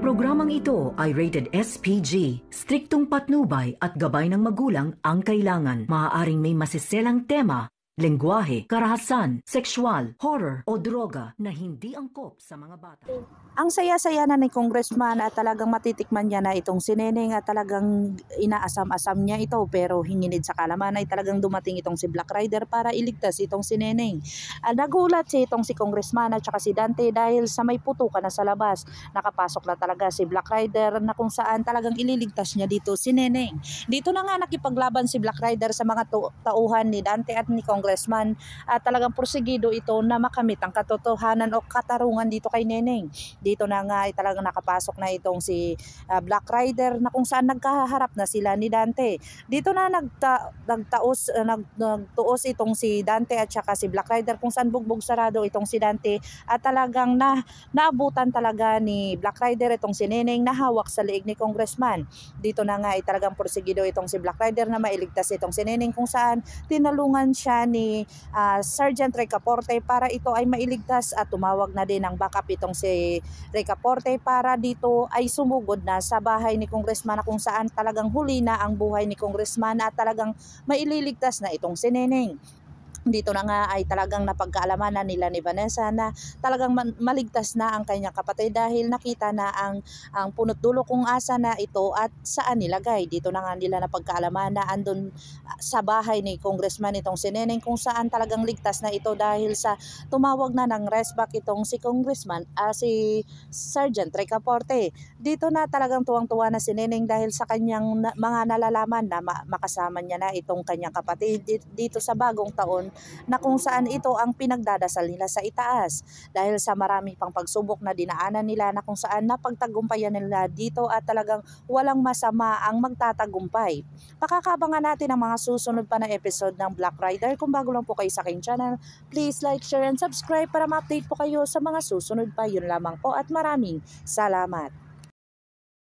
Programang ito ay rated SPG. Striktong patnubay at gabay ng magulang ang kailangan. Maaaring may masiselang tema, lengguwahe, karahasan, sexual, horror o droga na hindi angkop sa mga bata. Ang saya-saya na ni Congressman at talagang matitikman niya na itong si Neneng at talagang inaasam-asam niya ito, pero hinginid sa kalaman ay talagang dumating itong si Black Rider para iligtas itong si Neneng. Nagulat si itong si Congressman at saka si Dante dahil sa may putukan na sa labas. Nakapasok na talaga si Black Rider na kung saan talagang ililigtas niya dito si Neneng. Dito na nga nakipaglaban si Black Rider sa mga tauhan ni Dante at ni Congressman at talagang porsigido ito na makamit ang katotohanan o katarungan dito kay Neneng. Dito na nga ay talagang nakapasok na itong si Black Rider na kung saan nagkaharap na sila ni Dante. Dito na nagtuos itong si Dante at saka si Black Rider kung saan bugbog sarado itong si Dante at talagang naabutan talaga ni Black Rider itong si Neneng na hawak sa leeg ni Congressman. Dito na nga ay talagang porsigido itong si Black Rider na mailigtas itong si Neneng kung saan tinulungan siya ni Sergeant Recaporte para ito ay mailigtas at tumawag na din ng backup itong si Recaporte para dito ay sumugod na sa bahay ni Congressman na kung saan talagang huli na ang buhay ni Congressman at talagang maililigtas na itong si Neneng. Dito na nga ay talagang napagkaalaman na nila ni Vanessa na talagang maligtas na ang kanyang kapatid dahil nakita na ang punot dulo kung asa na ito at saan nilagay. Dito na nga nila napagkaalaman na andun sa bahay ni Congressman itong si Neneng kung saan talagang ligtas na ito dahil sa tumawag na ng resback itong si Congressman, si Sergeant Recaporte. Dito na talagang tuwang-tuwa na si Neneng dahil sa kanyang mga nalalaman na makasama niya na itong kanyang kapatid dito sa bagong taon na kung saan ito ang pinagdadasal nila sa itaas dahil sa marami pang pagsubok na dinaanan nila na kung saan napagtagumpayan nila dito at talagang walang masama ang magtatagumpay. Pakakabangan natin ang mga susunod pa na episode ng Black Rider. Kung bago lang po kayo sa aking channel, please like, share, and subscribe para ma-update po kayo sa mga susunod pa. Yun lamang po at maraming salamat.